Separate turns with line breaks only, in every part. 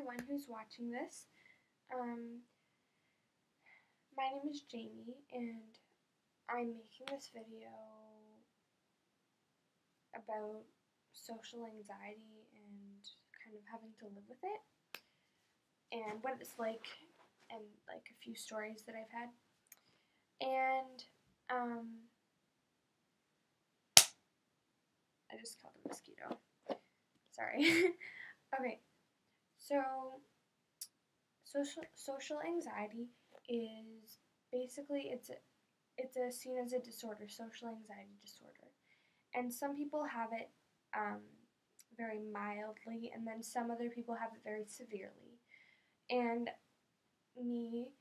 everyone who's watching this. Um, my name is Jamie, and I'm making this video about social anxiety and kind of having to live with it, and what it's like, and like a few stories that I've had. And I just killed a mosquito. Sorry. Okay, so social anxiety is basically it's seen as a disorder, social anxiety disorder, and some people have it very mildly, and then some other people have it very severely. And me,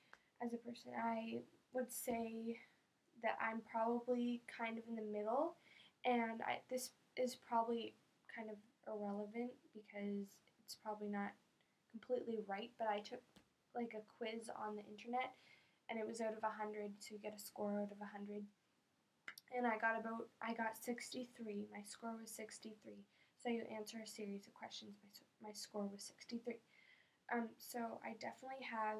as a person, I would say that I'm probably kind of in the middle, and this is probably kind of irrelevant because it's probably not completely right, but I took like a quiz on the internet, and it was out of 100, so you get a score out of 100. And I got 63. My score was 63. So you answer a series of questions. My score was 63. So I definitely have,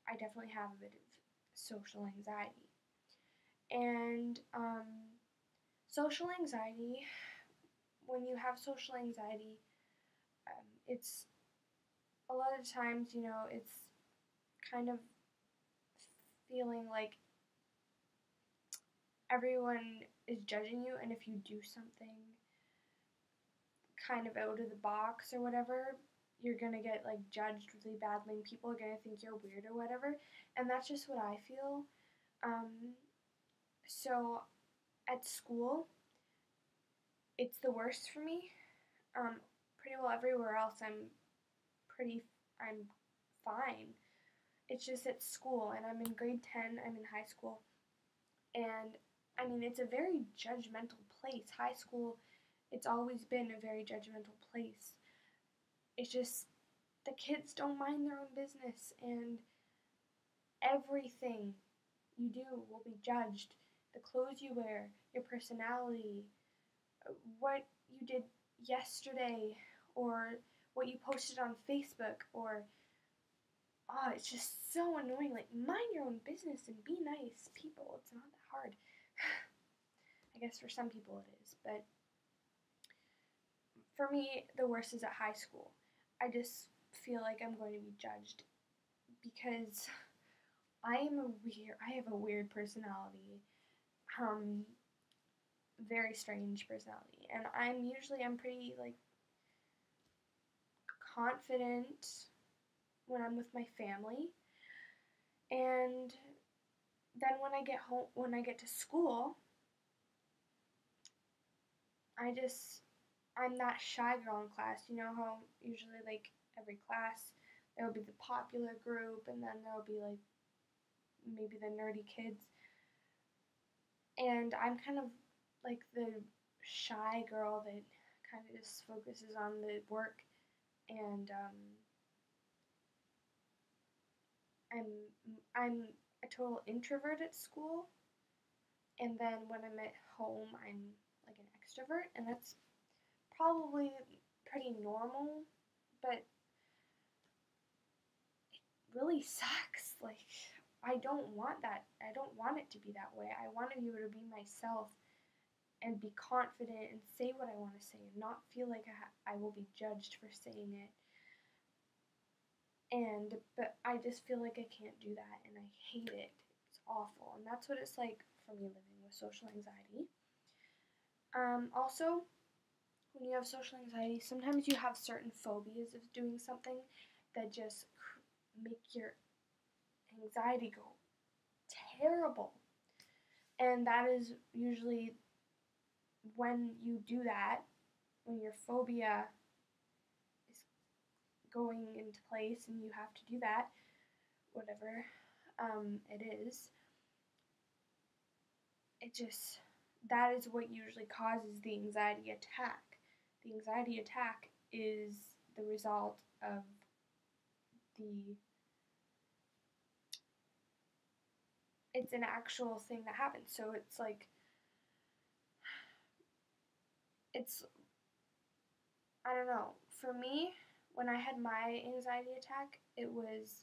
I definitely have a bit of social anxiety. And social anxiety, when you have social anxiety, it's a lot of times, it's kind of feeling like everyone is judging you, and if you do something kind of out of the box or whatever, you're gonna get like judged really badly, and people are gonna think you're weird or whatever. And that's just what I feel. So at school, it's the worst for me. Pretty well everywhere else, I'm fine. It's just at school, and I'm in grade 10. I'm in high school, and I mean, it's a very judgmental place. High school, it's always been a very judgmental place. It's just the kids don't mind their own business, and everything you do will be judged. The clothes you wear, your personality, what you did yesterday, or what you posted on Facebook, or it's just so annoying. Like, mind your own business and be nice, people. It's not that hard. I guess for some people it is, but for me, the worst is at high school. I just feel like I'm going to be judged because I have a weird personality, very strange personality, and I'm pretty like confident when I'm with my family, and then when I get to school, I'm that shy girl in class. You know how usually like every class there will be the popular group, and then there will be like maybe the nerdy kids, and I'm kind of like the shy girl that kind of just focuses on the work, and I'm a total introvert at school, and then when I'm at home, I'm like an extrovert, and that's probably pretty normal, but it really sucks. Like, I don't want that. I don't want it to be that way. I want to be able to be myself and be confident and say what I want to say and not feel like I will be judged for saying it. But I just feel like I can't do that, and I hate it. It's awful, and that's what it's like for me living with social anxiety. Also, when you have social anxiety, sometimes you have certain phobias of doing something that just make your anxiety go terrible. And that is usually when you do that, when your phobia is going into place and you have to do that, whatever it is, that is what usually causes the anxiety attack. The anxiety attack is the result of it's an actual thing that happens. So it's like, I don't know. For me, when I had my anxiety attack, it was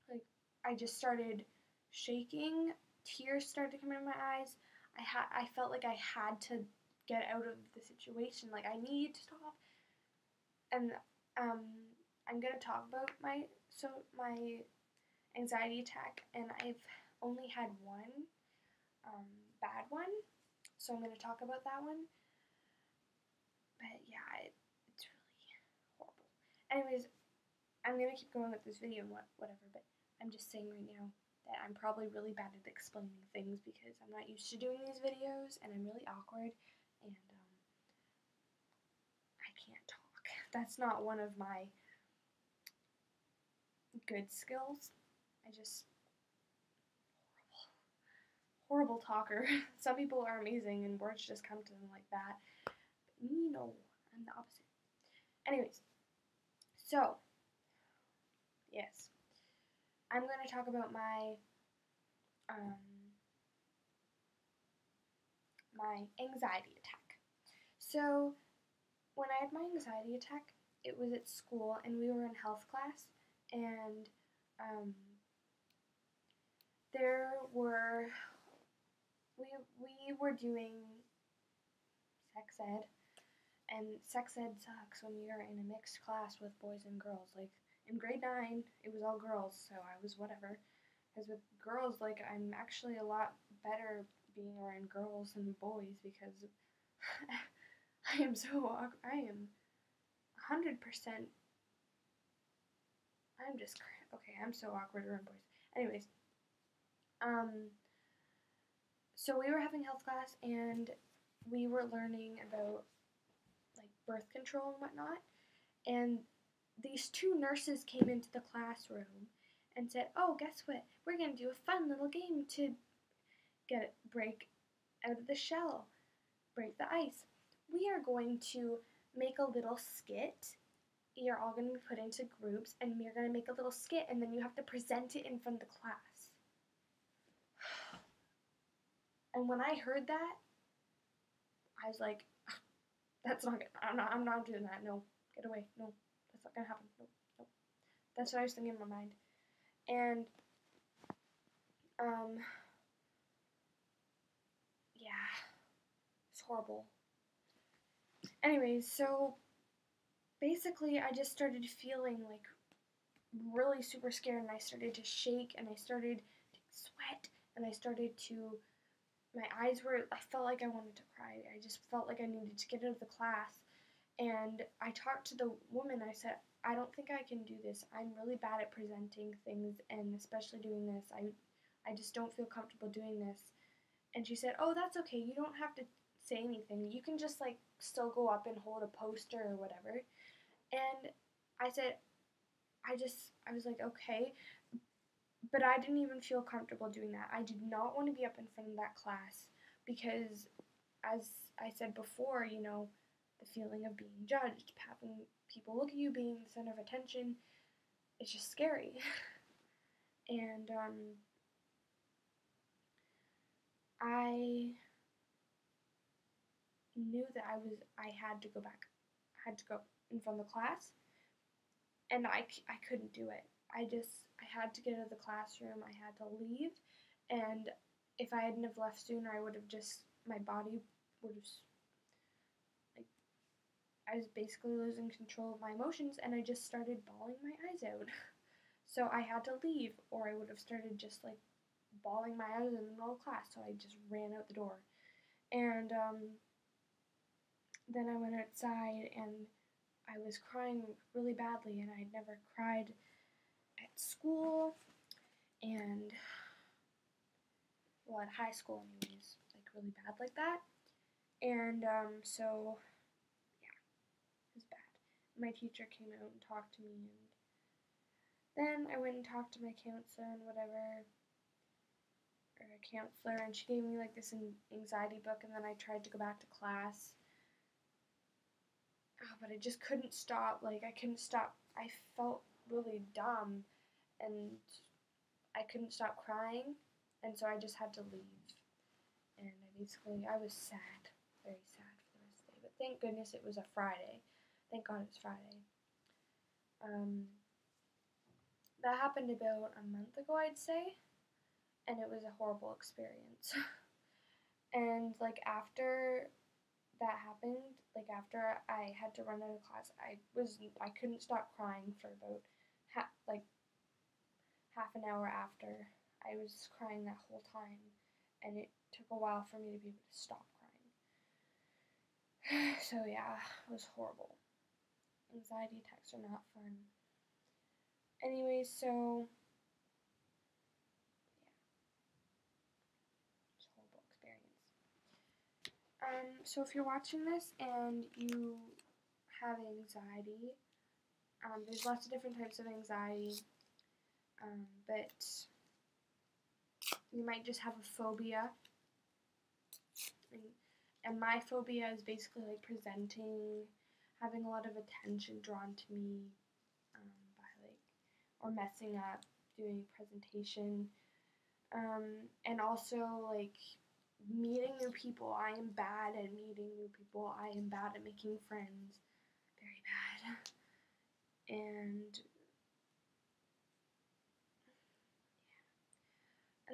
like I just started shaking, tears started coming in my eyes. I felt like I had to get out of the situation, like I need to stop. And um, I'm gonna talk about my anxiety attack, and I've only had one bad one, so I'm gonna talk about that one. But yeah, it's really horrible. Anyways, I'm gonna keep going with this video and whatever, but I'm just saying right now that I'm probably really bad at explaining things because I'm not used to doing these videos and I'm really awkward and I can't talk. That's not one of my good skills. I just horrible talker. Some people are amazing and words just come to them like that. But me, no, I'm the opposite. Anyways, so yes, I'm going to talk about my anxiety attack. So when I had my anxiety attack, it was at school and we were in health class, and there were we were doing sex ed, and sex ed sucks when you're in a mixed class with boys and girls. Like in grade 9, it was all girls, so I was whatever. Because with girls, like I'm actually a lot better being around girls than boys because I am so awkward. I am 100%. I'm just okay. I'm so awkward around boys. Anyways, so we were having health class and we were learning about like birth control and whatnot. And these two nurses came into the classroom and said, "Oh, guess what? We're gonna do a fun little game to break out of the shell, break the ice. We are going to make a little skit. You're all going to be put into groups, and you're going to make a little skit, and then you have to present it in front of the class." And when I heard that, I was like, "That's not good. I'm not doing that. No, get away. No, that's not gonna happen. No, no." That's what I was thinking in my mind. And yeah, it's horrible. Anyways, so basically, I just started feeling like really super scared, and I started to shake, and I started to sweat, and my eyes were, I felt like I wanted to cry. I just felt like I needed to get out of the class. And I talked to the woman. I said, "I don't think I can do this. I'm really bad at presenting things, and especially doing this. I just don't feel comfortable doing this." And she said, "Oh, that's okay. You don't have to say anything. You can just like still go up and hold a poster or whatever." And I said, I was like, "Okay." But I didn't even feel comfortable doing that. I did not want to be up in front of that class because, as I said before, the feeling of being judged, having people look at you, being the center of attention, it's just scary. And I knew that I had to go back. I had to go in front of the class, and I couldn't do it. I had to get out of the classroom. I had to leave, and if I hadn't have left sooner, I would have just, my body would have, like, I was basically losing control of my emotions, and I just started bawling my eyes out. So I had to leave, or I would have started just like bawling my eyes in the middle of class. So I just ran out the door, and then I went outside, and I was crying really badly, and I'd never cried at school, and well, at high school anyways, like really bad like that. And so yeah, it was bad. My teacher came out and talked to me, and then I went and talked to my counselor and whatever, or a counselor, and she gave me like this anxiety book, and then I tried to go back to class. But I just couldn't stop. Like, I couldn't stop. I felt really dumb, and I couldn't stop crying, and so I just had to leave. And I was sad, very sad for the rest of the day. But thank goodness it was a Friday. Thank God it was Friday. Um, that happened about a month ago, I'd say, and it was a horrible experience. And like after that happened, like after I had to run out of class, I couldn't stop crying for about like half an hour after. I was crying that whole time, and it took a while for me to be able to stop crying. So yeah, it was horrible. Anxiety attacks are not fun. Anyways, so yeah, it's a horrible experience. So if you're watching this and you have anxiety, there's lots of different types of anxiety, but you might just have a phobia. And my phobia is basically like presenting, having a lot of attention drawn to me, by like, or messing up, doing a presentation, and also like meeting new people. I am bad at meeting new people. I am bad at making friends. Very bad. And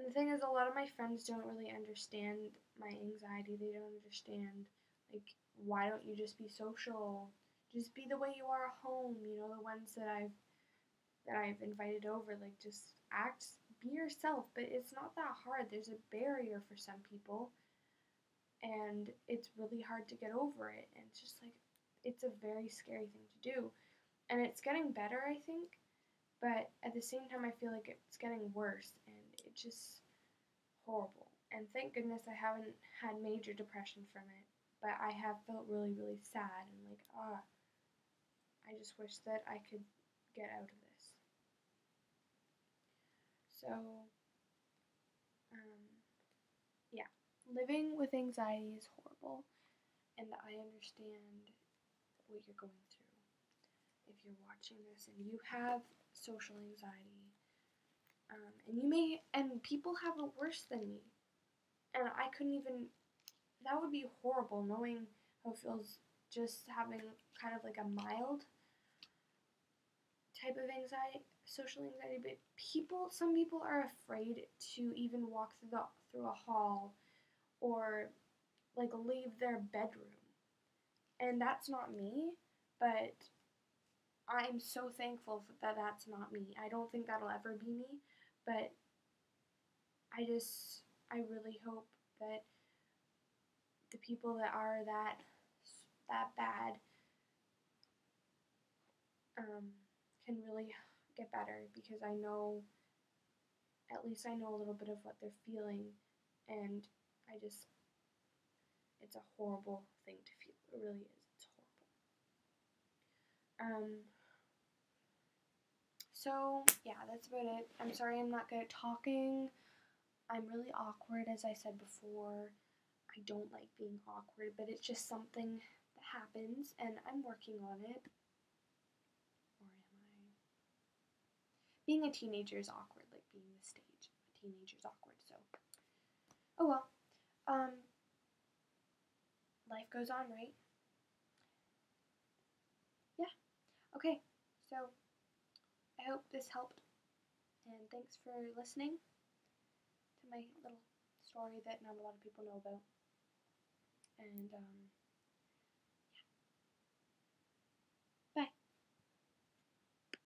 the thing is, a lot of my friends don't really understand my anxiety. They don't understand, like, why don't you just be social? Just be the way you are at home. You know, the ones that I've invited over, like, just be yourself. But it's not that hard. There's a barrier for some people, and it's really hard to get over it. And it's just like, it's a very scary thing to do. And it's getting better, I think. But at the same time, I feel like it's getting worse, and it's just horrible. And thank goodness I haven't had major depression from it, but I have felt really, really sad and like, I just wish that I could get out of this. So, yeah, living with anxiety is horrible, and I understand what you're going through. If you're watching this and you have social anxiety, and people have it worse than me, and I couldn't even, that would be horrible knowing how it feels just having kind of like a mild type of anxiety, social anxiety, but some people are afraid to even walk through a hall or like leave their bedroom. And that's not me, but I'm so thankful that that's not me. I don't think that'll ever be me, but I really hope that the people that are that bad can really get better, because at least I know a little bit of what they're feeling, and it's a horrible thing to feel. It really is. It's horrible. So yeah, that's about it. I'm sorry I'm not good at talking. I'm really awkward, as I said before. I don't like being awkward, but it's just something that happens, and I'm working on it. Or am I? Being a teenager is awkward, like being the stage. A teenager's awkward, so. Oh well. Life goes on, right? Yeah. Okay. So, I hope this helped, and thanks for listening to my little story that not a lot of people know about. And,